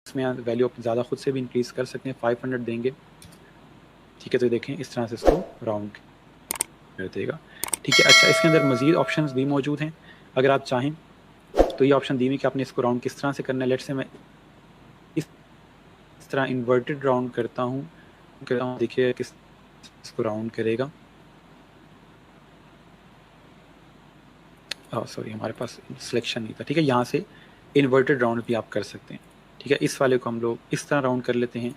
इसमें वैल्यू आप ज़्यादा खुद से भी इंक्रीज कर सकते हैं, 500 देंगे, ठीक है। तो देखें इस तरह से इसको राउंड कर देगा, ठीक है। अच्छा, इसके अंदर मजीद ऑप्शंस भी मौजूद हैं, अगर आप चाहें तो ये ऑप्शन दी हुई कि आपने इसको राउंड किस तरह से करना है। लेट्स से मैं इस तरह इन्वर्टेड राउंड करता हूँ, देखिए किस इसको राउंड करेगा। सॉरी, हमारे पास सिलेक्शन नहीं था, ठीक है। यहाँ से इन्वर्टेड राउंड भी आप कर सकते हैं, ठीक है। इस वाले को हम लोग इस तरह राउंड कर लेते हैं,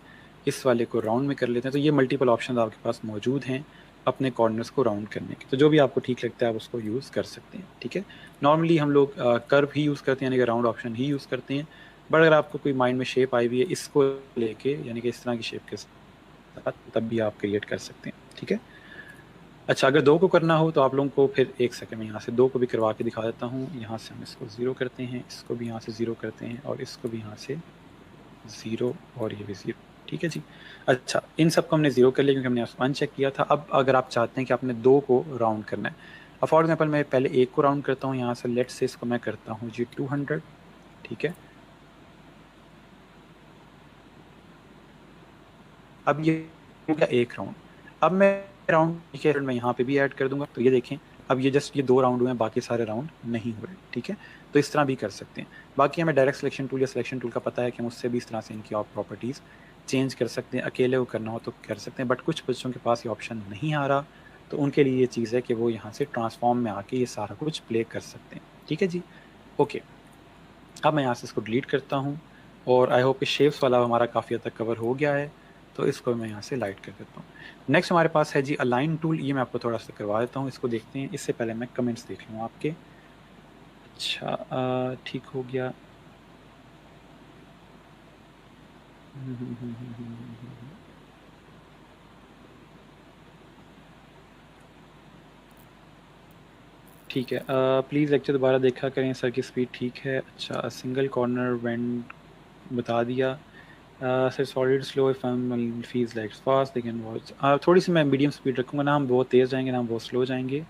इस वाले को राउंड में कर लेते हैं। तो ये मल्टीपल ऑप्शन आपके पास मौजूद हैं अपने कॉर्नर्स को राउंड करने के। तो जो भी आपको ठीक लगता है आप उसको यूज़ कर सकते हैं, ठीक है। नॉर्मली हम लोग कर्व ही यूज़ करते हैं, यानी कि राउंड ऑप्शन ही यूज़ करते हैं। बट अगर आपको कोई माइंड में शेप आई हुई है इसको लेके, यानी कि इस तरह की शेप के साथ, तब भी आप क्रिएट कर सकते हैं, ठीक है। अच्छा, अगर 2 को करना हो तो आप लोगों को फिर 1 सेकंड में यहाँ से 2 को भी करवा के दिखा देता हूँ। यहाँ से हम इसको 0 करते हैं, इसको भी यहाँ से 0 करते हैं, और इसको भी यहाँ से 0, और ये भी 0, ठीक है जी। अच्छा, इन सब को हमने 0 कर लिया क्योंकि हमने उसको अनचेक किया था। अब अगर आप चाहते हैं कि आपने 2 को राउंड करना है, अब फॉर एग्जाम्पल मैं पहले 1 को राउंड करता हूँ यहाँ से, लेट्स से इसको मैं करता हूँ जी 200, ठीक है। अब ये हो गया 1 राउंड। अब मैं राउंड के मैं यहाँ पे भी ऐड कर दूंगा, तो ये देखें अब ये जस्ट ये 2 राउंड हुए हैं, बाकी सारे राउंड नहीं हुए, ठीक है। तो इस तरह भी कर सकते हैं। बाकी हमें डायरेक्ट सिलेक्शन टूल या सिलेक्शन टूल का पता है कि हम उससे भी इस तरह से इनकी आप प्रॉपर्टीज़ चेंज कर सकते हैं। अकेले को करना हो तो कर सकते हैं, बट कुछ बच्चों के पास ये ऑप्शन नहीं आ रहा, तो उनके लिए ये चीज़ है कि वो यहाँ से ट्रांसफॉर्म में आके ये सारा कुछ प्ले कर सकते हैं, ठीक है जी। ओके, अब मैं यहाँ से इसको डिलीट करता हूँ, और आई होप कि शेप्स वाला हमारा काफ़ी हद तक कवर हो गया है, तो इसको मैं यहाँ से लाइट कर देता हूँ। नेक्स्ट हमारे पास है जी अलाइन टूल, ये मैं आपको थोड़ा सा करवा देता हूँ, इसको देखते हैं। इससे पहले मैं कमेंट्स देख लूँ आपके। अच्छा, ठीक हो गया। ठीक है, प्लीज़ लेक्चर दोबारा देखा करें, सर की स्पीड ठीक है। अच्छा, सिंगल कॉर्नर वेंट बता दिया। Sir solid slow if I feels like fast they can watch. थोड़ी सी मैं मीडियम स्पीड रखूँगा, ना हम बहुत तेज़ जाएंगे ना हम बहुत स्लो जाएंगे।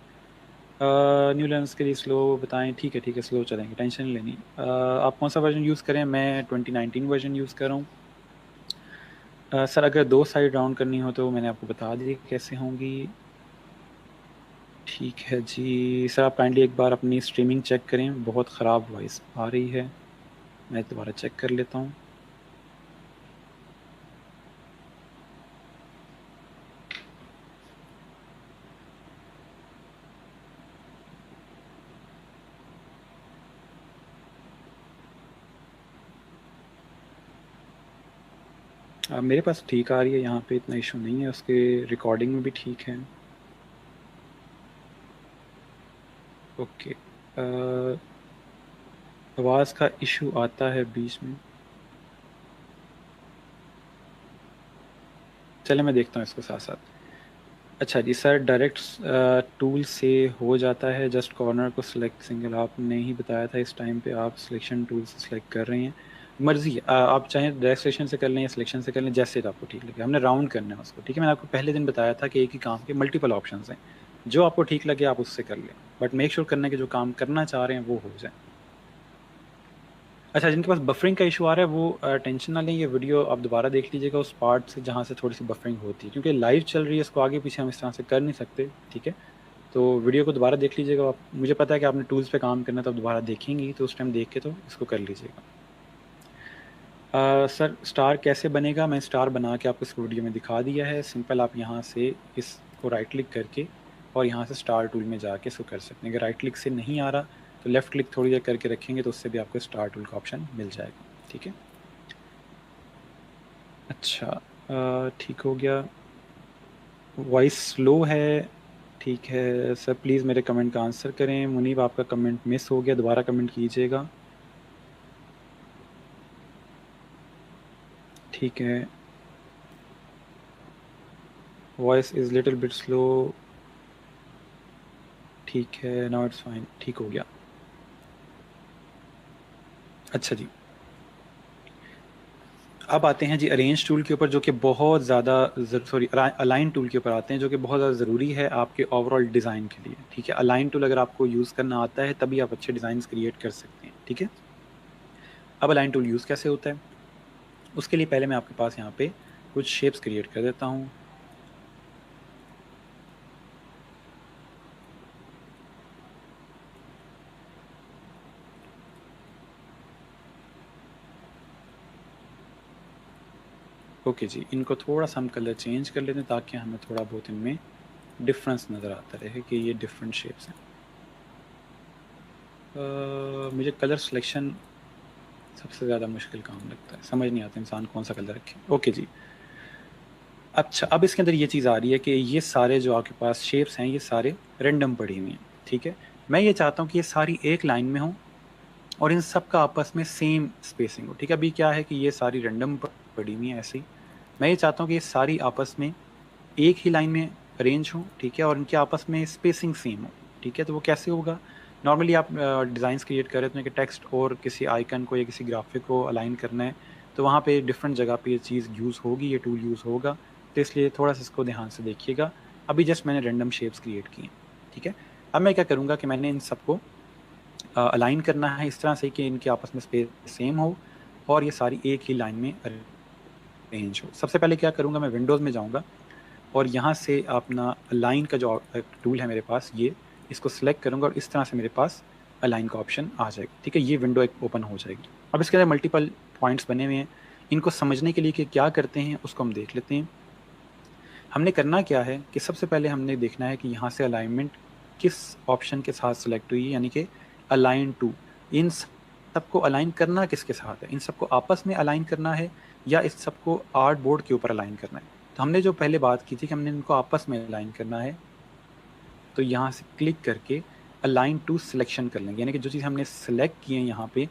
न्यू लर्नर्स के लिए स्लो बताएं, ठीक है ठीक है, स्लो चलेंगे, टेंशन नहीं लेनी। आप कौन सा वर्जन यूज़ करें? मैं 2019 वर्जन यूज़ कर रहा हूँ। सर अगर 2 साइड राउंड करनी हो तो मैंने आपको बता दी कैसे होंगी। ठीक है जी सर, आप काइंडली एक बार अपनी स्ट्रीमिंग चेक करें, बहुत ख़राब वॉइस आ रही है। मैं दोबारा चेक कर लेता हूँ। मेरे पास ठीक आ रही है, यहाँ पे इतना इशू नहीं है, उसके रिकॉर्डिंग में भी ठीक है। ओके, आवाज़ का इशू आता है बीच में। चले मैं देखता हूँ इसको साथ साथ। अच्छा जी सर, डायरेक्ट टूल से हो जाता है, जस्ट कॉर्नर को सिलेक्ट सिंगल, आपने ही बताया था इस टाइम पे आप सिलेक्शन टूल से सिलेक्ट कर रहे हैं। मर्जी है, आप चाहें डायरेक्ट सिलेक्शन से कर लें या सिलेक्शन से कर लें, जैसे आपको ठीक लगे। हमने राउंड करना है उसको, ठीक है। मैंने आपको पहले दिन बताया था कि एक ही काम के मल्टीपल ऑप्शन हैं, जो आपको ठीक लगे आप उससे कर लें, बट मेक श्योर करने के जो काम करना चाह रहे हैं वो हो जाए। अच्छा, जिनके पास बफरिंग का इशू आ रहा है वो टेंशन ना लें, ये वीडियो आप दोबारा देख लीजिएगा उस पार्ट से जहाँ से थोड़ी सी बफरिंग होती है, क्योंकि लाइव चल रही है, इसको आगे पीछे हम इस तरह से कर नहीं सकते, ठीक है। तो वीडियो को दोबारा देख लीजिएगा आप। मुझे पता है कि आपने टूल्स पे काम करना है तो आप दोबारा देखेंगी, तो उस टाइम देख के तो इसको कर लीजिएगा। सर स्टार कैसे बनेगा? मैं स्टार बना के आपको इस वीडियो में दिखा दिया है। सिंपल आप यहाँ से इसको राइट क्लिक करके और यहाँ से स्टार टूल में जाके इसको कर सकते हैं। अगर राइट क्लिक से नहीं आ रहा तो लेफ़्ट क्लिक थोड़ी देर करके रखेंगे तो उससे भी आपको स्टार टूल का ऑप्शन मिल जाएगा, ठीक है। अच्छा, ठीक हो गया। वॉइस स्लो है, ठीक है सर। प्लीज़ मेरे कमेंट का आंसर करें। मुनीब, आपका कमेंट मिस हो गया, दोबारा कमेंट कीजिएगा, ठीक है। Voice is little bit slow, ठीक है। नाउ इट्स फाइन, ठीक हो गया। अच्छा जी, अब आते हैं जी अरेंज टूल के ऊपर, जो कि बहुत ज़्यादा सॉरी अलाइन टूल के ऊपर आते हैं, जो कि बहुत ज़्यादा ज़रूरी है आपके ओवरऑल डिज़ाइन के लिए, ठीक है। अलाइन टूल अगर आपको यूज़ करना आता है तभी आप अच्छे डिज़ाइंस क्रिएट कर सकते हैं, ठीक है। अब अलाइन टूल यूज़ कैसे होता है? उसके लिए पहले मैं आपके पास यहाँ पे कुछ शेप्स क्रिएट कर देता हूँ। ओके जी, इनको थोड़ा सा हम कलर चेंज कर लेते हैं ताकि हमें थोड़ा बहुत इनमें डिफरेंस नज़र आता रहे कि ये डिफरेंट शेप्स हैं। मुझे कलर सिलेक्शन सबसे ज़्यादा मुश्किल काम लगता है, समझ नहीं आता इंसान कौन सा कलर रखे। ओके जी, अच्छा अब इसके अंदर ये चीज़ आ रही है कि ये सारे जो आपके पास शेप्स हैं ये सारे रैंडम पड़ी हुई हैं, ठीक है। मैं ये चाहता हूँ कि ये सारी एक लाइन में हों और इन सब का आपस में सेम स्पेसिंग हो, ठीक है। अभी क्या है कि ये सारी रैंडम पड़ी हुई हैं ऐसे ही, मैं ये चाहता हूँ कि ये सारी आपस में एक ही लाइन में अरेंज हों, ठीक है, और इनके आपस में स्पेसिंग सेम हो, ठीक है। तो वो कैसे होगा? नॉर्मली आप डिज़ाइंस क्रिएट कर रहे हो तो टेक्स्ट और किसी आइकन को या किसी ग्राफिक को अलाइन करना है, तो वहाँ पे डिफरेंट जगह पे ये चीज़ यूज़ होगी, ये टूल यूज़ होगा, तो इसलिए थोड़ा-सा इसको ध्यान से देखिएगा। अभी जस्ट मैंने रैंडम शेप्स क्रिएट किए हैं, ठीक है। अब मैं क्या करूँगा कि मैंने इन सबको अलाइन करना है इस तरह से कि इनके आपस में स्पेस सेम हो और ये सारी एक ही लाइन में अरेंज हो। सबसे पहले क्या करूँगा, मैं विंडोज़ में जाऊँगा और यहाँ से अपना अलाइन का जो टूल है मेरे पास, ये इसको सेलेक्ट करूँगा और इस तरह से मेरे पास अलाइन का ऑप्शन आ जाएगा, ठीक है। ये विंडो एक ओपन हो जाएगी। अब इसके अंदर मल्टीपल पॉइंट्स बने हुए हैं, इनको समझने के लिए कि क्या करते हैं उसको हम देख लेते हैं। हमने करना क्या है कि सबसे पहले हमने देखना है कि यहाँ से अलाइनमेंट किस ऑप्शन के साथ सेलेक्ट हुई है, यानी कि अलाइन टू। इन सबको अलाइन करना किसके साथ है? इन सबको आपस में अलाइन करना है या इस सबको आर्ट बोर्ड के ऊपर अलाइन करना है? तो हमने जो पहले बात की थी कि हमने इनको आपस में अलाइन करना है, तो यहाँ से क्लिक करके अलाइन टू सिलेक्शन कर लेंगे, यानी कि जो चीज़ हमने सेलेक्ट की है यहाँ पे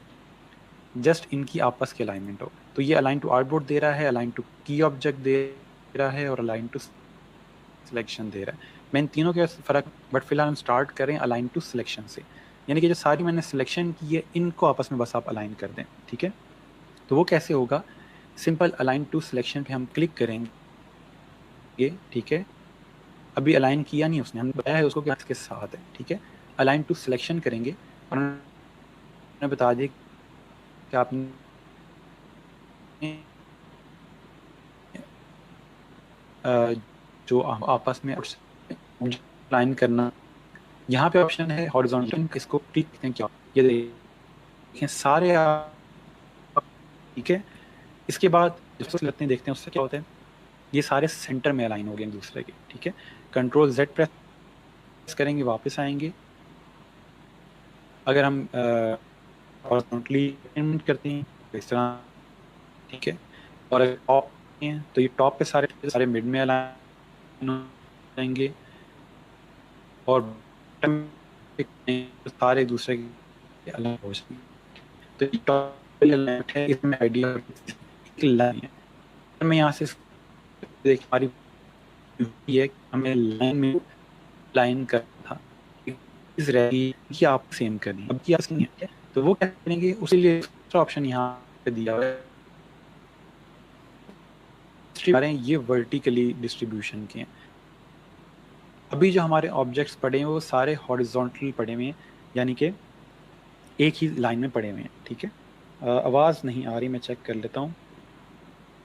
जस्ट इनकी आपस की अलाइनमेंट हो। तो ये अलाइन टू आर्ट बोर्ड दे रहा है, अलाइन टू की ऑब्जेक्ट दे रहा है और अलाइन टू सिलेक्शन दे रहा है। मैं इन तीनों के फ़र्क, बट फिलहाल हम स्टार्ट करें अलाइन टू सिलेक्शन से, यानी कि जो सारी मैंने सिलेक्शन की है इनको आपस में बस आप अलाइन कर दें, ठीक है। तो वो कैसे होगा? सिंपल अलाइन टू सिलेक्शन पे हम क्लिक करेंगे, ठीक है। अभी अलाइन किया नहीं उसने, हमने बताया है उसको कि इसके साथ है, ठीक है। अलाइन टू सिलेक्शन करेंगे और उन्हें बता दिए कि आपने जो आपस में अलाइन करना, यहाँ पे ऑप्शन है हॉरिजॉन्टल, इसको क्लिक करते हैं क्या, ये देखें सारे ठीक है। इसके बाद जिसको लेते हैं देखते हैं उससे क्या होता है। ये सारे सेंटर में अलाइन हो गए एक दूसरे के, ठीक है। कंट्रोल Z प्रेस करेंगे, वापस आएंगे। अगर हम हॉरिजॉन्टली अलाइनमेंट करते हैं तो इस तरह, ठीक है। और अगर टॉप हैं तो ये टॉप पे सारे सारे मिड में अलाइन हो जाएंगे और बॉटम पे तो सारे एक दूसरे के अलग हो जाएंगे। तो ये टॉप अलाइनमेंट है, इसमें आइडिया लाइन है। मैं यहाँ से देख हमारी ये हमें लाइन में लाइन करना था, इस रही कि आप सेम करनी, अब क्या नहीं है, तो वो क्या करेंगे उसके लिए दूसरा ऑप्शन यहाँ पे दिया हुआ है, ये वर्टिकली डिस्ट्रीब्यूशन के हैं। अभी जो हमारे ऑब्जेक्ट्स पड़े हैं वो सारे हॉरिजॉन्टल पड़े हुए हैं, यानी कि एक ही लाइन में पड़े हुए हैं, ठीक है। आवाज़ नहीं आ रही, मैं चेक कर लेता हूँ।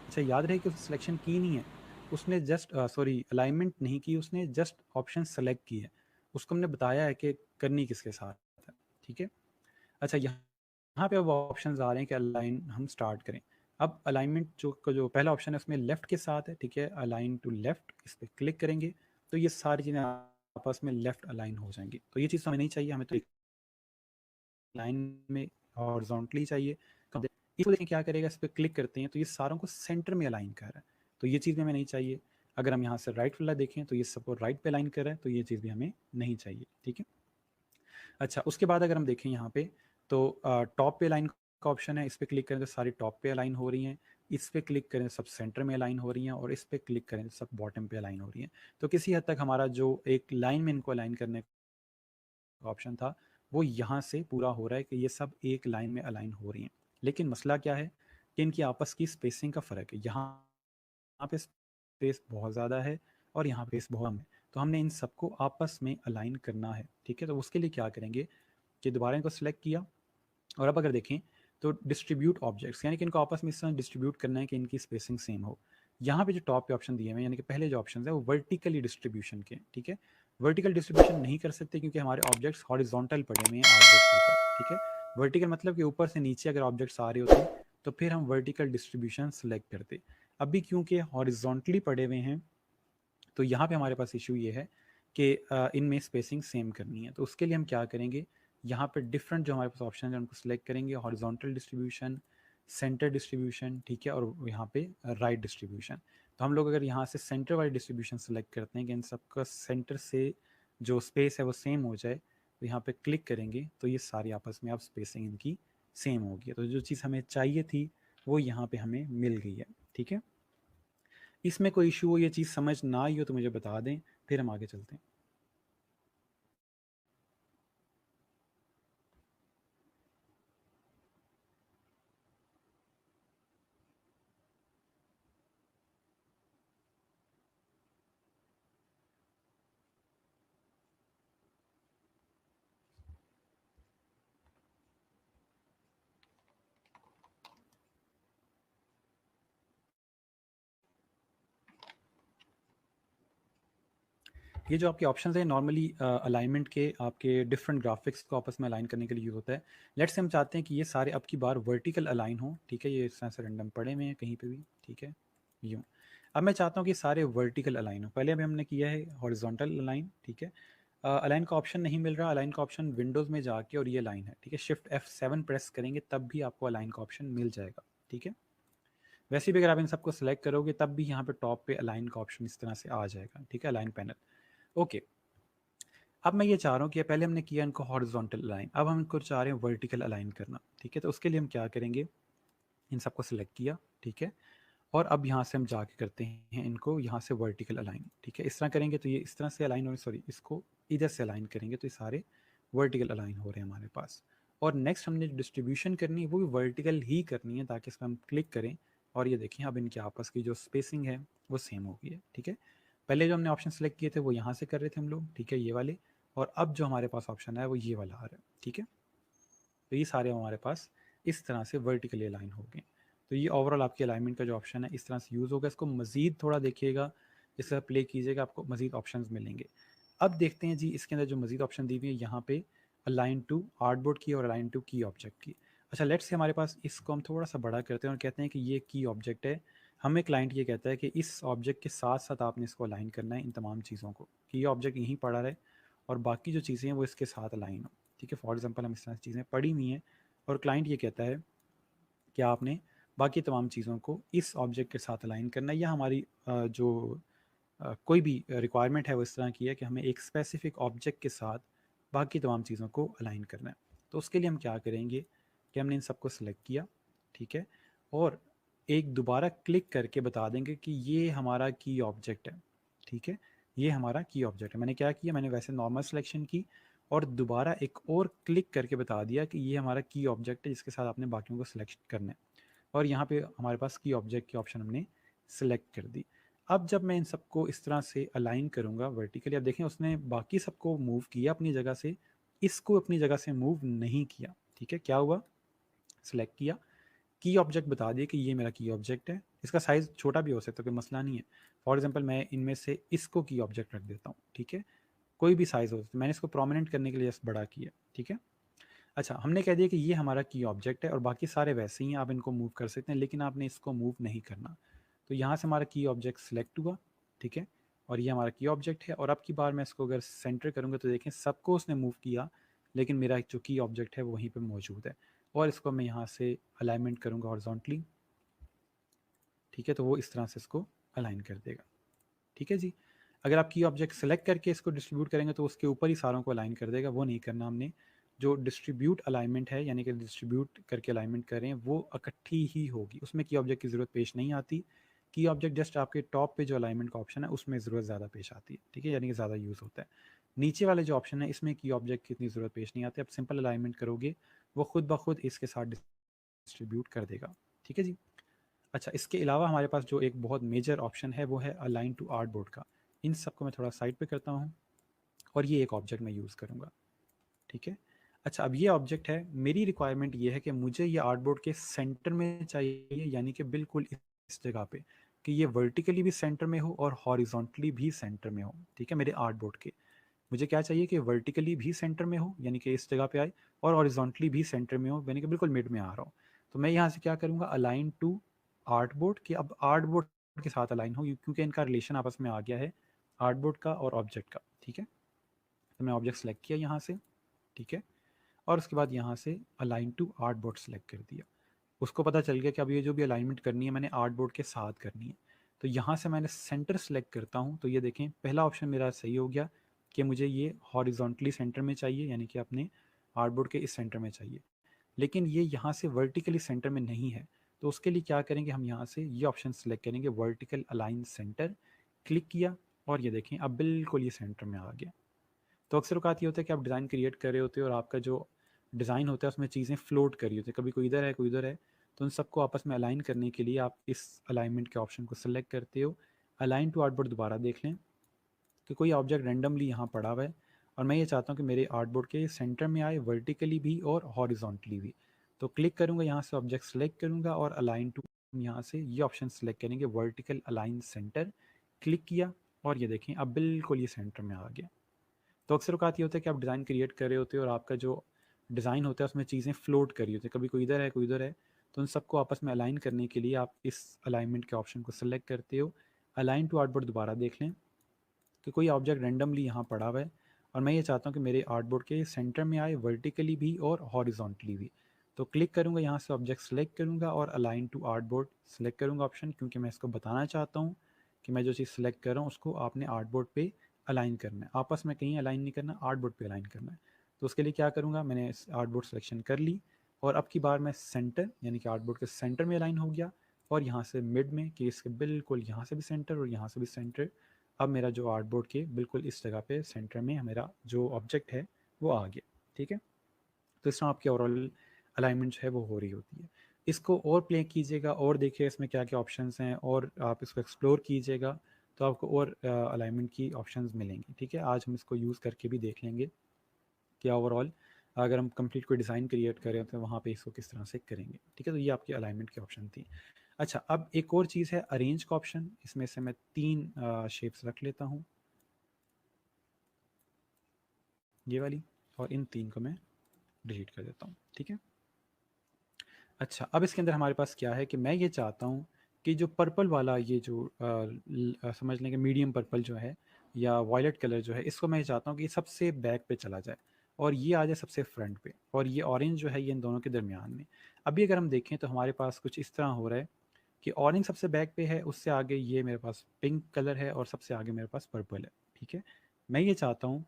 अच्छा, याद रहे कि उसने सिलेक्शन की नहीं है, उसने जस्ट सॉरी अलाइनमेंट नहीं की, उसने जस्ट ऑप्शन सेलेक्ट की है। उसको हमने बताया है कि करनी किसके साथ है, ठीक है। अच्छा, यहाँ पे अब ऑप्शन आ रहे हैं कि अलाइन हम स्टार्ट करें। अब अलाइनमेंट जो पहला ऑप्शन है उसमें लेफ्ट के साथ है, ठीक है। अलाइन टू लेफ्ट, इस पर क्लिक करेंगे तो ये सारी चीज़ें आपस में लेफ्ट अलाइन हो जाएंगी। तो ये चीज़ हमें नहीं चाहिए, हमें तो एक लाइन में हॉरिजॉन्टली चाहिए। तो इसको देखें क्या करेगा, इस पर क्लिक करते हैं तो ये सारों को सेंटर में अलाइन कर रहा है, तो ये चीज़ भी हमें नहीं चाहिए। अगर हम यहाँ से राइट वाला देखें तो ये सबको राइट पे अलाइन कर रहा है, तो ये चीज़ भी हमें नहीं चाहिए, ठीक है। अच्छा, उसके बाद अगर हम देखें यहाँ पे तो टॉप पे अलाइन का ऑप्शन है, इस पर क्लिक करें तो सारी टॉप पे अलाइन हो रही हैं, इस पर क्लिक करें सब सेंटर में अलाइन हो रही हैं और इस पर क्लिक करें तो सब बॉटम पे अलाइन हो रही हैं। तो किसी हद तक हमारा जो एक लाइन में इनको अलाइन करने का ऑप्शन था वो यहाँ से पूरा हो रहा है कि ये सब एक लाइन में अलाइन हो रही हैं। लेकिन मसला क्या है कि इनकी आपस की स्पेसिंग का फ़र्क है, यहाँ पे स्पेस बहुत ज़्यादा है और यहाँ पे स्पेस बहुत कम है। तो हमने इन सबको आपस में अलाइन करना है, ठीक है। तो उसके लिए क्या करेंगे कि दोबारा इनको सेलेक्ट किया और अब अगर देखें तो डिस्ट्रीब्यूट ऑब्जेक्ट्स यानी कि इनको आपस में इस तरह डिस्ट्रीब्यूट करना है कि इनकी स्पेसिंग सेम हो। यहाँ पे जो टॉप पे ऑप्शन दिए हुए हैं यानी कि पहले जो ऑप्शन है वो वर्टिकली डिस्ट्रीब्यूशन के, ठीक है। वर्टिकल डिस्ट्रीब्यूशन नहीं कर सकते क्योंकि हमारे ऑब्जेक्ट्स हॉरिजॉन्टल पड़े हुए हैं आर्टबोर्ड के ऊपर, ठीक है। वर्टिकल मतलब कि ऊपर से नीचे अगर ऑब्जेक्ट्स आ रहे होते तो फिर हम वर्टिकल डिस्ट्रीब्यूशन सेलेक्ट करते। अभी क्योंकि हॉरिजॉन्टली पड़े हुए हैं तो यहाँ पे हमारे पास इशू ये है कि इनमें स्पेसिंग सेम करनी है। तो उसके लिए हम क्या करेंगे, यहाँ पे डिफरेंट जो हमारे पास ऑप्शन है उनको सिलेक्ट करेंगे, हॉरिजॉन्टल डिस्ट्रीब्यूशन, सेंटर डिस्ट्रीब्यूशन, ठीक है, और यहाँ पे राइट डिस्ट्रीब्यूशन। तो हम लोग अगर यहाँ से सेंटर वाली डिस्ट्रीब्यूशन सेलेक्ट करते हैं कि इन सबका सेंटर से जो स्पेस है वो सेम हो जाए, तो यहाँ पे क्लिक करेंगे तो ये सारी आपस में अब स्पेसिंग इनकी सेम होगी। तो जो चीज़ हमें चाहिए थी वो यहाँ पे हमें मिल गई है, ठीक है। इसमें कोई इशू हो, ये चीज़ समझ ना आई हो तो मुझे बता दें, फिर हम आगे चलते हैं। ये जो आपके ऑप्शंस हैं नॉर्मली अलाइनमेंट के आपके डिफरेंट ग्राफिक्स को आपस में अलाइन करने के लिए यूज़ होता है। लेट्स से हम चाहते हैं कि ये सारे अब की बार वर्टिकल अलाइन हो, ठीक है। ये इस तरह से रैंडम पड़े हुए हैं कहीं पे भी, ठीक है, यूँ। अब मैं चाहता हूँ कि सारे वर्टिकल अलाइन हो। पहले अभी हमने किया है हॉरिजॉन्टल अलाइन, ठीक है। अलाइन का ऑप्शन नहीं मिल रहा, अलाइन का ऑप्शन विंडोज़ में जाके और ये लाइन है, ठीक है, शिफ्ट F7 प्रेस करेंगे तब भी आपको अलाइन का ऑप्शन मिल जाएगा, ठीक है। वैसे भी अगर आप इन सबको सेलेक्ट करोगे तब भी यहाँ पे टॉप पे अलाइन का ऑप्शन इस तरह से आ जाएगा, ठीक है, अलाइन पैनल। ओके, अब मैं ये चाह रहा हूँ कि पहले हमने किया इनको हॉरिजॉन्टल अलाइन, अब हम इनको चाह रहे हैं वर्टिकल अलाइन करना, ठीक है। तो उसके लिए हम क्या करेंगे, इन सबको सिलेक्ट किया, ठीक है, और अब यहाँ से हम जाके करते हैं इनको यहाँ से वर्टिकल अलाइन, ठीक है। इस तरह करेंगे तो ये इस तरह से अलाइन हो, सॉरी इसको इधर से अलाइन करेंगे तो ये सारे वर्टिकल अलाइन हो रहे हैं हमारे पास। और नेक्स्ट हमने डिस्ट्रीब्यूशन करनी है वो भी वर्टिकल ही करनी है ताकि इस पर हम क्लिक करें और ये देखें अब इनके आपस की जो स्पेसिंग है वो सेम हो गई है, ठीक है। पहले जो हमने ऑप्शन सेलेक्ट किए थे वो यहाँ से कर रहे थे हम लोग, ठीक है, ये वाले। और अब जो हमारे पास ऑप्शन है वो ये वाला आ रहा है, ठीक है। तो ये सारे हमारे पास इस तरह से वर्टिकली अलाइन हो गए। तो ये ओवरऑल आपके अलाइनमेंट का जो ऑप्शन है इस तरह से यूज़ होगा। इसको मज़ीद थोड़ा देखिएगा, जैसे आप प्ले कीजिएगा आपको मज़ीद ऑप्शंस मिलेंगे। अब देखते हैं जी इसके अंदर जो मज़ीद ऑप्शन दी हुई है यहाँ पे अलाइन टू आर्टबोर्ड की और अलाइन टू की ऑब्जेक्ट की। अच्छा, लेट्स से हमारे पास इसको हम थोड़ा सा बड़ा करते हैं और कहते हैं कि ये की ऑब्जेक्ट है। हमें क्लाइंट ये कहता है कि इस ऑब्जेक्ट के साथ साथ आपने इसको अलाइन करना है इन तमाम चीज़ों को, कि ये ऑब्जेक्ट यहीं पड़ा रहे और बाकी जो चीज़ें हैं वो इसके साथ अलाइन हो, ठीक है। फॉर एग्जाम्पल हम इस तरह से चीज़ें पड़ी हुई हैं और क्लाइंट ये कहता है कि आपने बाकी तमाम चीज़ों को इस ऑब्जेक्ट के साथ अलाइन करना है, या हमारी जो कोई भी रिक्वायरमेंट है वो इस तरह की है कि हमें एक स्पेसिफिक ऑब्जेक्ट के साथ बाकी तमाम चीज़ों को अलाइन करना है। तो उसके लिए हम क्या करेंगे कि हमने इन सबको सिलेक्ट किया, ठीक है, और एक दोबारा क्लिक करके बता देंगे कि ये हमारा की ऑब्जेक्ट है, ठीक है, ये हमारा की ऑब्जेक्ट है। मैंने क्या किया, मैंने वैसे नॉर्मल सिलेक्शन की और दोबारा एक और क्लिक करके बता दिया कि ये हमारा की ऑब्जेक्ट है जिसके साथ आपने बाकियों को सिलेक्ट करना है। और यहाँ पे हमारे पास की ऑब्जेक्ट की ऑप्शन हमने सिलेक्ट कर दी। अब जब मैं इन सबको इस तरह से अलाइन करूँगा वर्टिकली, अब देखें उसने बाकी सबको मूव किया अपनी जगह से, इसको अपनी जगह से मूव नहीं किया, ठीक है। क्या हुआ, सिलेक्ट किया, की ऑब्जेक्ट बता दिए कि ये मेरा की ऑब्जेक्ट है। इसका साइज़ छोटा भी हो सकता है, कोई मसला नहीं है। फॉर एग्जांपल मैं इनमें से इसको की ऑब्जेक्ट रख देता हूँ, ठीक है, कोई भी साइज़ हो सकता है। मैंने इसको प्रोमिनेंट करने के लिए जस्ट बड़ा किया, ठीक है। अच्छा, हमने कह दिया कि ये हमारा की ऑब्जेक्ट है और बाकी सारे वैसे ही हैं, आप इनको मूव कर सकते हैं, लेकिन आपने इसको मूव नहीं करना। तो यहाँ से हमारा की ऑब्जेक्ट सिलेक्ट हुआ, ठीक है, और ये हमारा की ऑब्जेक्ट है। और अब की बार मैं इसको अगर सेंटर करूँगा तो देखें सबको उसने मूव किया, लेकिन मेरा जो की ऑब्जेक्ट है वो वहीं पे मौजूद है। और इसको मैं यहाँ से अलाइनमेंट करूँगा हॉरिजॉन्टली, ठीक है, तो वो इस तरह से इसको अलाइन कर देगा, ठीक है जी। अगर आप की ऑब्जेक्ट सेलेक्ट करके इसको डिस्ट्रीब्यूट करेंगे तो उसके ऊपर ही सारों को अलाइन कर देगा, वो नहीं करना हमने। जो डिस्ट्रीब्यूट अलाइनमेंट है यानी कि डिस्ट्रीब्यूट करके अलाइनमेंट कर रहे हैं वो इकट्ठी ही होगी, उसमें की ऑब्जेक्ट की ज़रूरत पेश नहीं आती। की ऑब्जेक्ट जस्ट आपके टॉप पे जो अलाइनमेंट का ऑप्शन है उसमें ज़रूरत ज़्यादा पेश आती है, ठीक है, यानी कि ज़्यादा यूज़ होता है। नीचे वाले जो ऑप्शन है इसमें की ऑब्जेक्ट की इतनी ज़रूरत पेश नहीं आती। आप सिंपल अलाइनमेंट करोगे वो खुद ब खुद इसके साथ डिस्ट्रीब्यूट कर देगा, ठीक है जी। अच्छा, इसके अलावा हमारे पास जो एक बहुत मेजर ऑप्शन है वो है अलाइन टू आर्टबोर्ड का। इन सबको मैं थोड़ा साइड पे करता हूँ और ये एक ऑब्जेक्ट मैं यूज़ करूँगा, ठीक है। अच्छा, अब ये ऑब्जेक्ट है, मेरी रिक्वायरमेंट ये है कि मुझे ये आर्टबोर्ड के सेंटर में चाहिए, यानी कि बिल्कुल इस जगह पे, कि ये वर्टिकली भी सेंटर में हो और हॉरिजॉन्टली भी सेंटर में हो। ठीक है, मेरे आर्टबोर्ड के मुझे क्या चाहिए कि वर्टिकली भी सेंटर में हो, यानी कि इस जगह पे आए, और हॉरिजॉन्टली भी सेंटर में हो, यानी कि बिल्कुल मिड में आ रहा हो। तो मैं यहाँ से क्या करूँगा, अलाइन टू आर्टबोर्ड, कि अब आर्टबोर्ड के साथ अलाइन हो, क्योंकि इनका रिलेशन आपस में आ गया है, आर्टबोर्ड का और ऑब्जेक्ट का। ठीक है, तो मैं ऑब्जेक्ट सेलेक्ट किया यहाँ से। ठीक है, और उसके बाद यहाँ से अलाइन टू आर्टबोर्ड सेलेक्ट कर दिया। उसको पता चल गया कि अब ये जो भी अलाइनमेंट करनी है मैंने आर्टबोर्ड के साथ करनी है। तो यहाँ से मैंने सेंटर सेलेक्ट करता हूँ, तो ये देखें पहला ऑप्शन मेरा सही हो गया कि मुझे ये हॉरिजॉन्टली सेंटर में चाहिए, यानी कि अपने आर्टबोर्ड के इस सेंटर में चाहिए। लेकिन ये यहाँ से वर्टिकली सेंटर में नहीं है, तो उसके लिए क्या करेंगे, हम यहाँ से ये ऑप्शन सेलेक्ट करेंगे, वर्टिकल अलाइन सेंटर। क्लिक किया और ये देखें अब बिल्कुल ये सेंटर में आ गया। तो अक्सर औकात ये होता है कि आप डिज़ाइन क्रिएट कर रहे होते हो और आपका जो डिज़ाइन होता है उसमें चीज़ें फ्लोट कर रही होती है, कभी कोई इधर है कोई उधर है। तो उन सबको आपस में अलाइन करने के लिए आप इस अलाइनमेंट के ऑप्शन को सेलेक्ट करते हो। अलाइन टू आर्टबोर्ड दोबारा देख लें कि कोई ऑब्जेक्ट रैंडमली यहाँ पड़ा हुआ है और मैं ये चाहता हूँ कि मेरे आर्टबोर्ड के सेंटर में आए, वर्टिकली भी और हॉरिजॉन्टली भी। तो क्लिक करूँगा, यहाँ से ऑब्जेक्ट सेलेक्ट करूँगा और अलाइन टू, यहाँ से ये ऑप्शन सेलेक्ट करेंगे, वर्टिकल अलाइन सेंटर। क्लिक किया और ये देखें अब बिल्कुल ये सेंटर में आ गया। तो अक्सर औकात ये होता है कि आप डिज़ाइन क्रिएट कर रहे होते हो और आपका जो डिज़ाइन होता है उसमें चीज़ें फ्लोट कर रही होती है, कभी कोई इधर है कोई उधर है। तो उन सबको आपस में अलाइन करने के लिए आप इस अलाइनमेंट के ऑप्शन को सेलेक्ट करते हो। अलाइन टू आर्टबोर्ड दोबारा देख लें कि कोई ऑब्जेक्ट रैंडमली यहाँ पड़ा हुआ है और मैं ये चाहता हूँ कि मेरे आर्टबोर्ड के सेंटर में आए, वर्टिकली भी और हॉरिजॉन्टली भी। तो क्लिक करूँगा, यहाँ से ऑब्जेक्ट सेलेक्ट करूँगा और अलाइन टू आर्टबोर्ड सेलेक्ट करूँगा ऑप्शन, क्योंकि मैं इसको बताना चाहता हूँ कि मैं जो चीज़ सेलेक्ट कर रहा हूँ उसको आपने आर्टबोर्ड पे अलाइन करना है, आपस में कहीं अलाइन नहीं करना, आर्टबोर्ड पे अलाइन करना है। तो उसके लिए क्या करूँगा, मैंने इस आर्टबोर्ड सिलेक्शन कर ली और अब की बार मैं सेंटर, यानी कि आर्टबोर्ड के सेंटर में अलाइन हो गया, और यहाँ से मिड में, कि इसके बिल्कुल यहाँ से भी सेंटर और यहाँ से भी सेंटर। अब मेरा जो आर्टबोर्ड के बिल्कुल इस जगह पे सेंटर में मेरा जो ऑब्जेक्ट है वो आ गया। ठीक है, तो इस तरह आपकी ओवरऑल अलाइनमेंट जो है वो हो रही होती है। इसको और प्ले कीजिएगा और देखिए इसमें क्या क्या ऑप्शंस हैं, और आप इसको एक्सप्लोर कीजिएगा तो आपको और अलाइनमेंट की ऑप्शंस मिलेंगी। ठीक है, आज हम इसको यूज़ करके भी देख लेंगे कि ओवरऑल अगर हम कंप्लीट कोई डिज़ाइन क्रिएट करें तो वहाँ पे इसको किस तरह से करेंगे। ठीक है, तो ये आपकी अलाइनमेंट की ऑप्शन थी। अच्छा, अब एक और चीज़ है अरेंज का ऑप्शन, इसमें से मैं 3 शेप्स रख लेता हूँ, ये वाली, और इन 3 को मैं डिलीट कर देता हूँ। ठीक है, अच्छा अब इसके अंदर हमारे पास क्या है कि मैं ये चाहता हूँ कि जो पर्पल वाला, ये जो समझ लें कि मीडियम पर्पल जो है या वॉयलेट कलर जो है, इसको मैं चाहता हूँ कि सबसे बैक पे चला जाए और ये आ जाए सबसे फ्रंट पे, और ये ऑरेंज जो है ये इन दोनों के दरमियान में। अभी अगर हम देखें तो हमारे पास कुछ इस तरह हो रहा है कि ऑरेंज सबसे बैक पे है, उससे आगे ये मेरे पास पिंक कलर है और सबसे आगे मेरे पास पर्पल है। ठीक है, मैं ये चाहता हूँ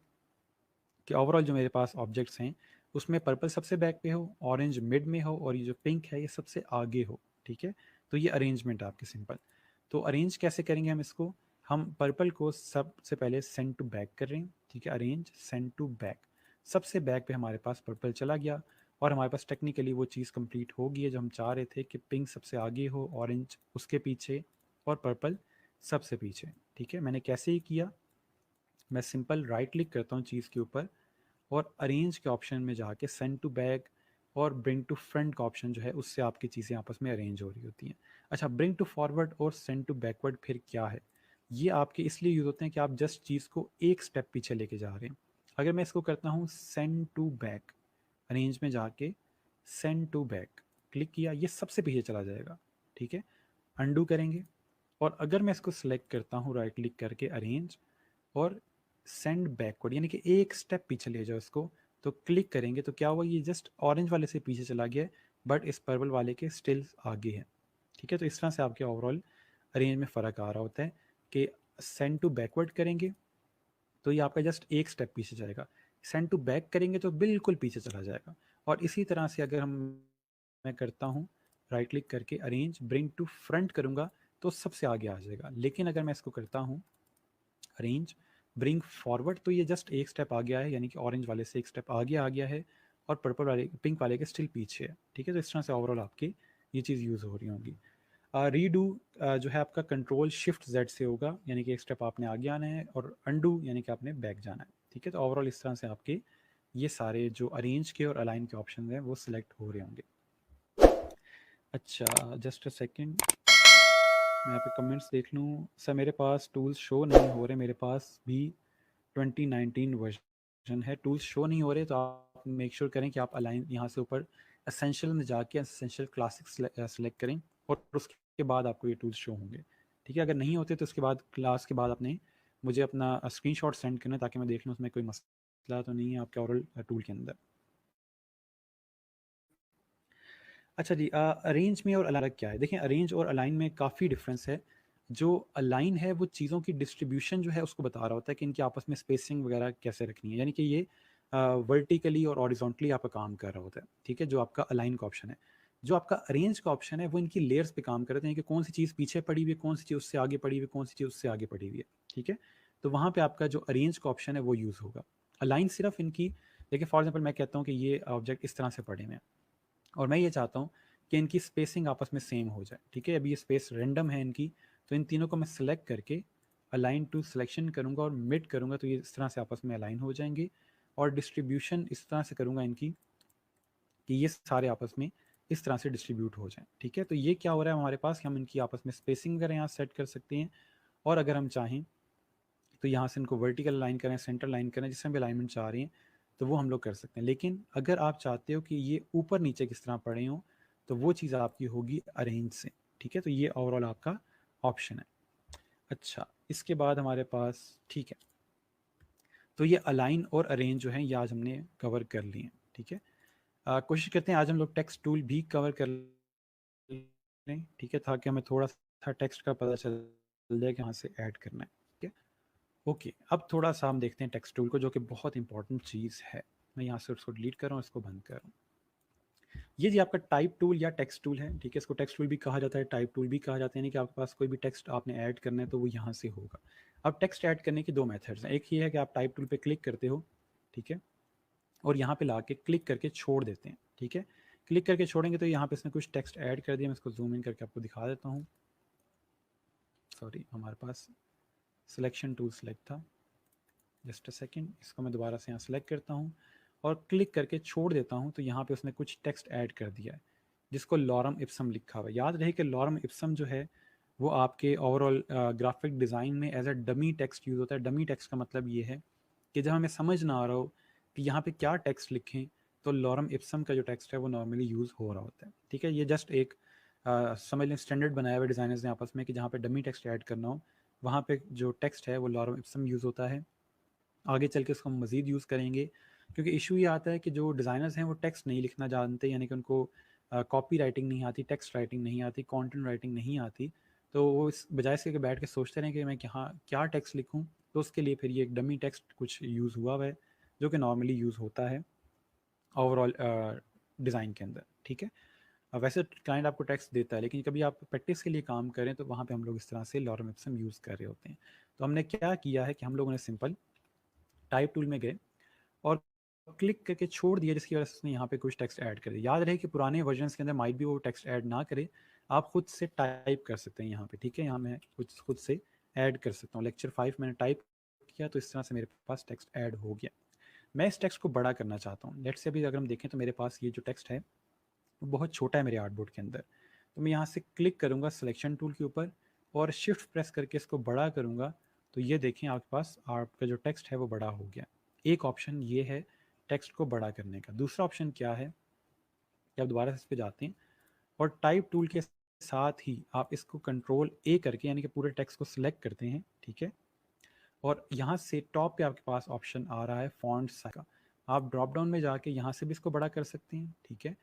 कि ओवरऑल जो मेरे पास ऑब्जेक्ट्स हैं उसमें पर्पल सबसे बैक पे हो, ऑरेंज मिड में हो, और ये जो पिंक है ये सबसे आगे हो। ठीक है, तो ये अरेंजमेंट आपकी सिंपल। तो अरेंज कैसे करेंगे हम इसको, हम पर्पल को सबसे पहले सेंड टू बैक कर रहे हैं। ठीक है, अरेंज सेंड टू बैक, सबसे बैक पे हमारे पास पर्पल चला गया और हमारे पास टेक्निकली वो चीज़ कंप्लीट हो गई है जो हम चाह रहे थे कि पिंक सबसे आगे हो, ऑरेंज उसके पीछे और पर्पल सबसे पीछे। ठीक है, मैंने कैसे ही किया, मैं सिंपल राइट क्लिक करता हूँ चीज़ के ऊपर और अरेंज के ऑप्शन में जाके सेंड टू बैक और ब्रिंग टू फ्रंट का ऑप्शन जो है उससे आपकी चीज़ें आपस में अरेंज हो रही होती हैं। अच्छा, ब्रिंग टू फॉरवर्ड और सेंड टू बैकवर्ड फिर क्या है, ये आपके इसलिए यूज़ होते हैं कि आप जस्ट चीज़ को एक स्टेप पीछे लेके जा रहे हैं। अगर मैं इसको करता हूँ सेंड टू बैक, अरेंज में जाके सेंड टू बैक क्लिक किया, ये सबसे पीछे चला जाएगा। ठीक है, अंडू करेंगे और अगर मैं इसको सिलेक्ट करता हूँ राइट क्लिक करके अरेंज और सेंड बैकवर्ड, यानी कि एक स्टेप पीछे ले जाओ इसको, तो क्लिक करेंगे तो क्या हुआ, ये जस्ट ऑरेंज वाले से पीछे चला गया है बट इस पर्पल वाले के स्टिल आगे है। ठीक है, तो इस तरह से आपके ओवरऑल अरेंज में फ़र्क आ रहा होता है कि सेंड टू बैकवर्ड करेंगे तो ये आपका जस्ट एक स्टेप पीछे जाएगा, सेंड टू बैक करेंगे तो बिल्कुल पीछे चला जाएगा। और इसी तरह से अगर हम मैं करता हूँ राइट क्लिक करके अरेंज ब्रिंग टू फ्रंट करूँगा तो सबसे आगे आ जाएगा, लेकिन अगर मैं इसको करता हूँ अरेंज ब्रिंग फॉरवर्ड तो ये जस्ट एक स्टेप आ गया है, यानी कि ऑरेंज वाले से एक स्टेप आगे आ गया है और पर्पल वाले पिंक वाले के स्टिल पीछे है। ठीक है, तो इस तरह से ओवरऑल आपकी ये चीज़ यूज़ हो रही होंगी। रीडू जो है आपका कंट्रोल शिफ्ट जेड से होगा, यानी कि एक स्टेप आपने आगे आना है, और अंडू यानी कि आपने बैक जाना है। ठीक है, तो ओवरऑल इस तरह से आपकी ये सारे जो अरेंज के और अलाइन के ऑप्शन हैं वो सिलेक्ट हो रहे होंगे। अच्छा, जस्ट अ सेकेंड, मैं यहाँ पे कमेंट्स देख लूँ। सर मेरे पास टूल्स शो नहीं हो रहे, मेरे पास भी 2019 वर्जन है, टूल्स शो नहीं हो रहे, तो आप मेक श्योर करें कि आप अलाइन यहाँ से ऊपर एसेंशियल में जाके एसेंशियल क्लासिक सेलेक्ट करें और उसके बाद आपको ये टूल्स शो होंगे। ठीक है, अगर नहीं होते तो उसके बाद क्लास के बाद आपने मुझे अपना स्क्रीनशॉट सेंड करना ताकि मैं देख लूँ उसमें कोई मसला तो नहीं है आपके ओवरऑल टूल के अंदर। अच्छा जी, अरेंज में और अलग क्या है? देखिए, अरेंज और अलाइन में काफ़ी डिफरेंस है। जो अलाइन है वो चीज़ों की डिस्ट्रीब्यूशन जो है उसको बता रहा होता है कि इनकी आपस में स्पेसिंग वगैरह कैसे रखनी है, यानी कि ये वर्टिकली और हॉरिजॉन्टली आपका काम कर रहा होता है। ठीक है, जो आपका अलाइन का ऑप्शन है। जो आपका अरेंज का ऑप्शन है वो इनकी लेयर्स पे काम करते हैं कि कौन सी चीज़ पीछे पड़ी हुई है, कौन सी चीज़ उससे आगे पड़ी हुई है, कौन सी चीज़ उससे आगे पड़ी हुई है। ठीक है, तो वहाँ पे आपका जो अरेंज का ऑप्शन है वो यूज़ होगा। अलाइन सिर्फ इनकी, देखिए फॉर एग्जाम्पल मैं कहता हूँ कि ये ऑब्जेक्ट इस तरह से पड़े हुए हैं और मैं ये चाहता हूँ कि इनकी स्पेसिंग आपस में सेम हो जाए। ठीक है, अभी ये स्पेस रेंडम है इनकी, तो इन तीनों को मैं सिलेक्ट करके अलाइन टू सिलेक्शन करूँगा और मिड करूँगा तो ये इस तरह से आपस में अलाइन हो जाएंगे। और डिस्ट्रीब्यूशन इस तरह से करूँगा इनकी कि ये सारे आपस में इस तरह से डिस्ट्रीब्यूट हो जाएं। ठीक है, तो ये क्या हो रहा है हमारे पास कि हम इनकी आपस में स्पेसिंग वगैरह यहाँ सेट कर सकते हैं। और अगर हम चाहें तो यहाँ से इनको वर्टिकल लाइन करें, सेंटर लाइन करें, जिसमें भी अलाइनमेंट चाह रही हैं तो वो हम लोग कर सकते हैं। लेकिन अगर आप चाहते हो कि ये ऊपर नीचे किस तरह पड़े हों तो वो चीज़ आपकी होगी अरेंज से। ठीक है, तो ये ओवरऑल आपका ऑप्शन है। अच्छा, इसके बाद हमारे पास, ठीक है, तो ये अलाइन और अरेंज जो है ये आज हमने कवर कर लिए हैं। ठीक है, कोशिश करते हैं आज हम लोग टेक्स्ट टूल भी कवर कर लें। ठीक है, ताकि हमें थोड़ा सा टेक्स्ट का पता चल जाए कि कहाँ से ऐड करना है। ठीक है, ओके, अब थोड़ा सा हम देखते हैं टेक्स्ट टूल को, जो कि बहुत इंपॉर्टेंट चीज़ है। मैं यहाँ से उसको डिलीट कर रहा हूँ, इसको बंद कर रहा हूँ। ये जी आपका टाइप टूल या टेक्स्ट टूल है। ठीक है, इसको टेक्स्ट टूल भी कहा जाता है, टाइप टूल भी कहा जाता है, यानी कि आपके पास कोई भी टेक्स्ट आपने ऐड करना है तो वो यहाँ से होगा। अब टेक्स्ट ऐड करने के दो मेथड्स हैं। एक ये है कि आप टाइप टूल पे क्लिक करते हो, ठीक है, और यहाँ पे ला के क्लिक करके छोड़ देते हैं। ठीक है, क्लिक करके छोड़ेंगे तो यहाँ पे इसने कुछ टेक्स्ट ऐड कर दिया। मैं इसको जूम इन करके आपको दिखा देता हूँ। सॉरी, हमारे पास सिलेक्शन टूल सेलेक्ट था, जस्ट अ सेकेंड, इसको मैं दोबारा से यहाँ सेलेक्ट करता हूँ और क्लिक करके छोड़ देता हूँ तो यहाँ पे उसने कुछ टेक्स्ट ऐड कर दिया है जिसको लॉरम इप्सम लिखा हुआ है। याद रहे कि लॉरम इप्सम जो है वो आपके ओवरऑल ग्राफिक डिज़ाइन में as a dummy text use होता है। डमी टेक्स्ट का मतलब ये है कि जब हमें समझ ना आ रहा हो कि यहाँ पे क्या टेक्स्ट लिखें तो लॉरम इप्सम का जो टेक्स्ट है वो नॉर्मली यूज़ हो रहा होता है। ठीक है, ये जस्ट एक समझ लें स्टैंडर्ड बनाया हुआ डिज़ाइनर्स ने आपस में कि जहाँ पे डमी टेक्स्ट ऐड करना हो वहाँ पे जो टेक्स्ट है वो लॉरम इप्सम यूज़ होता है। आगे चल के उसको हम मज़ीद यूज़ करेंगे, क्योंकि इशू ये आता है कि जो डिज़ाइनर्स हैं वो टेक्स्ट नहीं लिखना जानते, यानी कि उनको कॉपी राइटिंग नहीं आती, टेक्स्ट राइटिंग नहीं आती, कंटेंट राइटिंग नहीं आती। तो वो इस बजाय से कि बैठ के सोचते रहें कि मैं क्या क्या टेक्स्ट लिखूं, तो उसके लिए फिर ये एक डमी टेक्स्ट कुछ यूज़ हुआ है जो कि नॉर्मली यूज़ होता है ओवरऑल डिज़ाइन के अंदर। ठीक है, वैसे क्लाइंट आपको टेक्स्ट देता है लेकिन कभी आप प्रैक्टिस के लिए काम करें तो वहाँ पे हम लोग इस तरह से लॉरम इप्सम यूज़ कर रहे होते हैं। तो हमने क्या किया है कि हम लोगों ने सिंपल टाइप टूल में गए और क्लिक करके छोड़ दिया, जिसकी वजह से उसने यहाँ पे कुछ टेक्स्ट ऐड कर दिया। याद रहे कि पुराने वर्जन्स के अंदर माइट भी वो टेक्स्ट ऐड ना करे, आप खुद से टाइप कर सकते हैं यहाँ पे। ठीक है, यहाँ मैं कुछ खुद से ऐड कर सकता हूँ। लेक्चर 5 मैंने टाइप किया तो इस तरह से मेरे पास टेक्स्ट ऐड हो गया। मैं इस टेक्स्ट को बड़ा करना चाहता हूँ। लेट्स से अभी अगर हम देखें तो मेरे पास ये जो टेक्स्ट है वो बहुत छोटा है मेरे आर्टबोर्ड के अंदर। तो मैं यहाँ से क्लिक करूँगा सिलेक्शन टूल के ऊपर और शिफ्ट प्रेस करके इसको बड़ा करूँगा तो ये देखें आपके पास आपका जो टेक्स्ट है वो बड़ा हो गया। एक ऑप्शन ये है टेक्स्ट को बड़ा करने का। दूसरा ऑप्शन क्या है कि आप दोबारा से इस पे जाते हैं और टाइप टूल के साथ ही आप इसको कंट्रोल ए करके यानी कि पूरे टेक्स्ट को सिलेक्ट करते हैं। ठीक है, और यहाँ से टॉप पे आपके पास ऑप्शन आ रहा है फॉन्ट साइज का। आप ड्रॉप डाउन में जाके यहाँ से भी इसको बड़ा कर सकते हैं। ठीक है,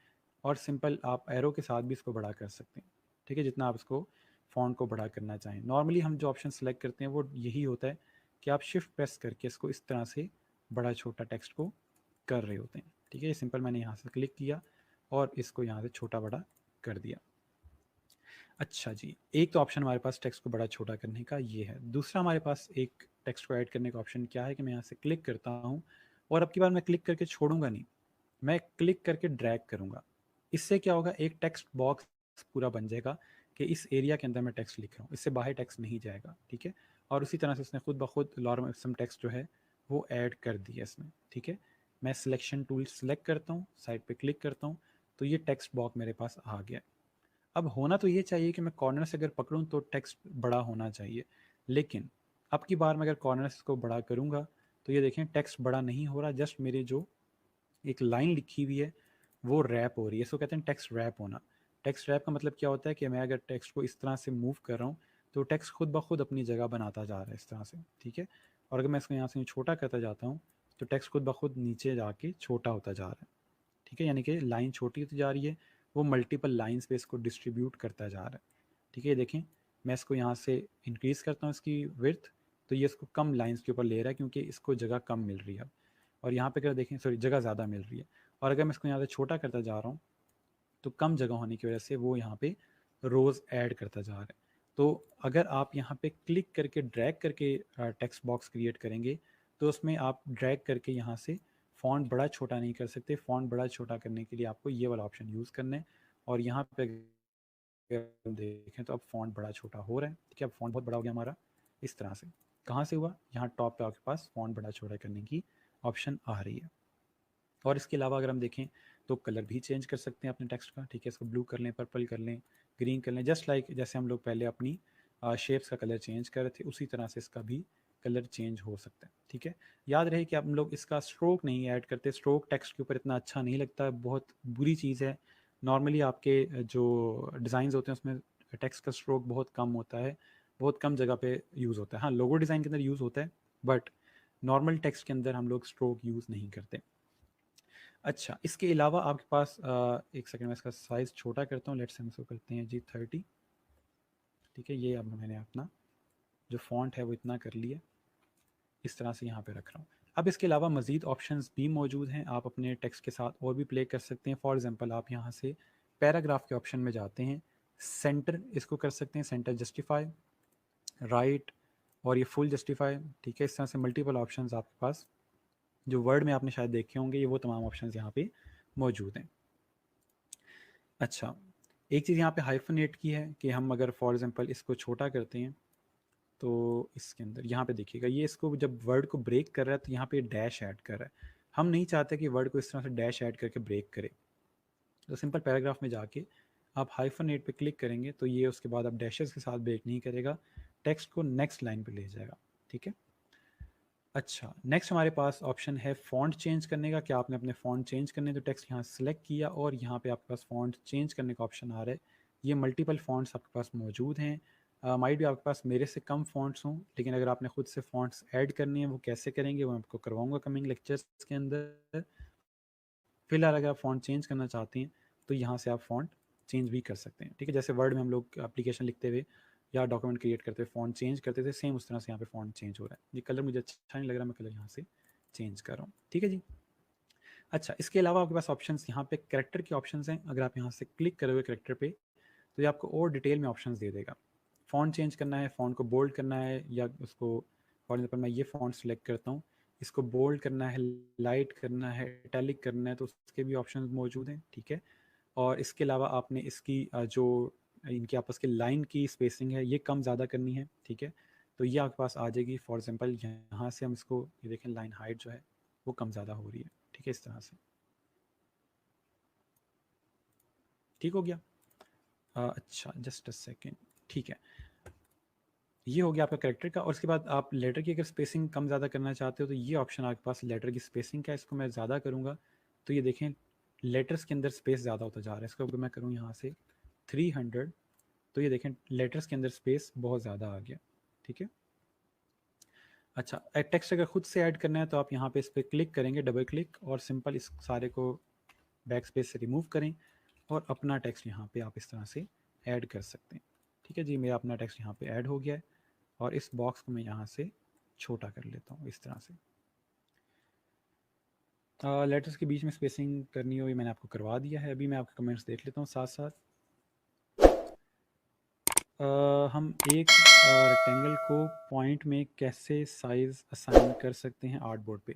और सिंपल आप एरो के साथ भी इसको बड़ा कर सकते हैं। ठीक है, जितना आप इसको फॉन्ट को बड़ा करना चाहें। नॉर्मली हम जो ऑप्शन सेलेक्ट करते हैं वो यही होता है कि आप शिफ्ट प्रेस करके इसको इस तरह से बड़ा छोटा टेक्स्ट को कर रहे होते हैं। ठीक है, ये सिंपल मैंने यहाँ से क्लिक किया और इसको यहाँ से छोटा बड़ा कर दिया। अच्छा जी, एक तो ऑप्शन हमारे पास टेक्स्ट को बड़ा छोटा करने का ये है। दूसरा हमारे पास एक टेक्स्ट को ऐड करने का ऑप्शन क्या है कि मैं यहाँ से क्लिक करता हूँ और अब की बार मैं क्लिक करके छोड़ूंगा नहीं, मैं क्लिक करके ड्रैग करूँगा। इससे क्या होगा, एक टेक्स्ट बॉक्स पूरा बन जाएगा कि इस एरिया के अंदर मैं टेक्स्ट लिख रहा हूँ, इससे बाहर टेक्स्ट नहीं जाएगा। ठीक है, और उसी तरह से उसने खुद ब खुद लॉरम इप्सम टेक्स्ट जो है वो ऐड कर दिया इसमें। ठीक है, मैं सिलेक्शन टूल सेलेक्ट करता हूँ, साइड पे क्लिक करता हूँ, तो ये टेक्स्ट बॉक्स मेरे पास आ गया। अब होना तो ये चाहिए कि मैं कॉर्नर से अगर पकड़ूँ तो टेक्स्ट बड़ा होना चाहिए, लेकिन अब की बार मैं अगर कॉर्नर को बड़ा करूँगा तो ये देखें टेक्स्ट बड़ा नहीं हो रहा, जस्ट मेरी जो एक लाइन लिखी हुई है वो रैप हो रही है। इसको कहते हैं टेक्स्ट रैप होना। टेक्स्ट रैप का मतलब क्या होता है कि मैं अगर टेक्स्ट को इस तरह से मूव कर रहा हूँ तो टेक्स्ट खुद ब खुद अपनी जगह बनाता जा रहा है इस तरह से, ठीक है। और अगर मैं इसको यहाँ से छोटा करता जाता हूँ तो टेक्स्ट खुद ब खुद नीचे जाके छोटा होता जा रहा है, ठीक है। यानी कि लाइन छोटी होती जा रही है, वो मल्टीपल लाइन्स पे इसको डिस्ट्रीब्यूट करता जा रहा है, ठीक है। ये देखें, मैं इसको यहाँ से इंक्रीज़ करता हूँ इसकी विड्थ, तो ये इसको कम लाइन्स के ऊपर ले रहा है क्योंकि इसको जगह कम मिल रही है। और यहाँ पे अगर देखें, सॉरी, जगह ज़्यादा मिल रही है। और अगर मैं इसको यहाँ से छोटा करता जा रहा हूँ तो कम जगह होने की वजह से वो यहाँ पे रोज़ ऐड करता जा रहा है। तो अगर आप यहाँ पे क्लिक करके ड्रैग करके टेक्स्ट बॉक्स क्रिएट करेंगे तो उसमें आप ड्रैग करके यहाँ से फ़ॉन्ट बड़ा छोटा नहीं कर सकते। फ़ॉन्ट बड़ा छोटा करने के लिए आपको ये वाला ऑप्शन यूज़ करना है। और यहाँ पे अगर देखें तो अब फ़ॉन्ट बड़ा छोटा हो रहा है, ठीक है। अब फ़ॉन्ट बहुत बड़ा हो गया हमारा इस तरह से। कहाँ से हुआ? यहाँ टॉप पे आपके पास फ़ॉन्ट बड़ा छोटा करने की ऑप्शन आ रही है। और इसके अलावा अगर हम देखें तो कलर भी चेंज कर सकते हैं अपने टेक्स्ट का, ठीक है। इसको ब्लू कर लें, पर्पल कर लें, ग्रीन कर लें, जस्ट लाइक जैसे हम लोग पहले अपनी शेप्स का कलर चेंज कर रहे थे उसी तरह से इसका भी कलर चेंज हो सकता है, ठीक है। याद रहे कि हम लोग इसका स्ट्रोक नहीं ऐड करते। स्ट्रोक टेक्स्ट के ऊपर इतना अच्छा नहीं लगता, बहुत बुरी चीज़ है। नॉर्मली आपके जो डिज़ाइन होते हैं उसमें टेक्स्ट का स्ट्रोक बहुत कम होता है, बहुत कम जगह पे यूज़ होता है। हाँ, लोगो डिज़ाइन के अंदर यूज़ होता है, बट नॉर्मल टेक्स्ट के अंदर हम लोग स्ट्रोक यूज़ नहीं करते। अच्छा, इसके अलावा आपके पास एक सेकंड में इसका साइज़ छोटा करता हूँ। लेट्स हम इसको करते हैं जी 30, ठीक है। ये अब मैंने अपना जो फ़ॉन्ट है वो इतना कर लिया, इस तरह से यहाँ पे रख रहा हूँ। अब इसके अलावा मज़ीद ऑप्शंस भी मौजूद हैं, आप अपने टेक्स्ट के साथ और भी प्ले कर सकते हैं। फॉर एग्जांपल आप यहाँ से पैराग्राफ के ऑप्शन में जाते हैं, सेंटर इसको कर सकते हैं, सेंटर जस्टिफाई, राइट, और ये फुल जस्टिफाई, ठीक है। इस तरह से मल्टीपल ऑप्शंस आपके पास जो वर्ड में आपने शायद देखे होंगे, ये वो तमाम ऑप्शंस यहाँ पे मौजूद हैं। अच्छा, एक चीज़ यहाँ पे हाइफनेट की है कि हम अगर फॉर एग्जांपल इसको छोटा करते हैं तो इसके अंदर यहाँ पे देखिएगा, ये इसको जब वर्ड को ब्रेक कर रहा है तो यहाँ पे डैश ऐड कर रहा है। हम नहीं चाहते कि वर्ड को इस तरह से डैश ऐड करके ब्रेक करे। तो सिंपल पैराग्राफ में जाके आप हाइफनेट पे क्लिक करेंगे तो ये उसके बाद आप डैशेस के साथ ब्रेक नहीं करेगा, टेक्स्ट को नेक्स्ट लाइन पे ले जाएगा, ठीक है। अच्छा, नेक्स्ट हमारे पास ऑप्शन है फ़ॉन्ट चेंज करने का। क्या आपने अपने फ़ॉन्ट चेंज करने, तो टेक्स्ट यहाँ सेलेक्ट किया और यहाँ पे आपके पास फ़ॉन्ट चेंज करने का ऑप्शन आ रहा है। ये मल्टीपल फ़ॉन्ट्स आपके पास मौजूद हैं। माइट भी आपके पास मेरे से कम फ़ॉन्ट्स हों, लेकिन अगर आपने खुद से फ़ॉन्ट्स ऐड करनी है वो कैसे करेंगे वो मैं आपको करवाऊँगा कमिंग लेक्चर्स के अंदर। फिलहाल अगर आप फ़ॉन्ट चेंज करना चाहते हैं तो यहाँ से आप फ़ॉन्ट चेंज भी कर सकते हैं, ठीक है। जैसे वर्ड में हम लोग एप्लीकेशन लिखते हुए या डॉक्यूमेंट क्रिएट करते हुए फ़ॉन्ट चेंज करते थे, सेम उस तरह से यहाँ पे फ़ॉन्ट चेंज हो रहा है। ये कलर मुझे अच्छा नहीं लग रहा, मैं कलर यहाँ से चेंज कर रहा हूँ, ठीक है जी। अच्छा, इसके अलावा आपके पास ऑप्शंस यहाँ पे कैरेक्टर के ऑप्शंस हैं। अगर आप यहाँ से क्लिक करोगे कैरेक्टर पे तो ये आपको और डिटेल में ऑप्शंस दे देगा। फ़ॉन्ट चेंज करना है, फ़ॉन्ट को बोल्ड करना है, या उसको फॉर एग्जाम्पल मैं ये फ़ॉन्ट सेलेक्ट करता हूँ, इसको बोल्ड करना है, लाइट करना है, इटैलिक करना है, तो उसके भी ऑप्शंस मौजूद हैं, ठीक है। और इसके अलावा आपने इसकी जो इनकी आपस की लाइन की स्पेसिंग है ये कम ज़्यादा करनी है, ठीक है। तो ये आपके पास आ जाएगी। फॉर एग्जांपल यहाँ से हम इसको, ये देखें लाइन हाइट जो है वो कम ज़्यादा हो रही है, ठीक है, इस तरह से। ठीक हो गया। अच्छा, जस्ट अ सेकेंड, ठीक है। ये हो गया आपका कैरेक्टर का। और उसके बाद आप लेटर की अगर स्पेसिंग कम ज़्यादा करना चाहते हो तो ये ऑप्शन आपके पास लेटर की स्पेसिंग का है। इसको मैं ज़्यादा करूँगा तो ये देखें लेटर्स के अंदर स्पेस ज़्यादा होता जा रहा है। इसको अगर मैं करूँ यहाँ से 300 तो ये देखें लेटर्स के अंदर स्पेस बहुत ज़्यादा आ गया, ठीक है। अच्छा, टेक्स्ट अगर खुद से ऐड करना है तो आप यहाँ पे इस पर क्लिक करेंगे, डबल क्लिक, और सिंपल इस सारे को बैक स्पेस से रिमूव करें और अपना टेक्स्ट यहाँ पे आप इस तरह से ऐड कर सकते हैं, ठीक है जी। मेरा अपना टेक्स्ट यहाँ पे ऐड हो गया है और इस बॉक्स को मैं यहाँ से छोटा कर लेता हूँ इस तरह से। लेटर्स के बीच में स्पेसिंग करनी हो ये मैंने आपको करवा दिया है। अभी मैं आपके कमेंट्स देख लेता हूँ साथ साथ। हम एक रेक्टेंगल को पॉइंट में कैसे साइज असाइन कर सकते हैं आर्ट बोर्ड पे।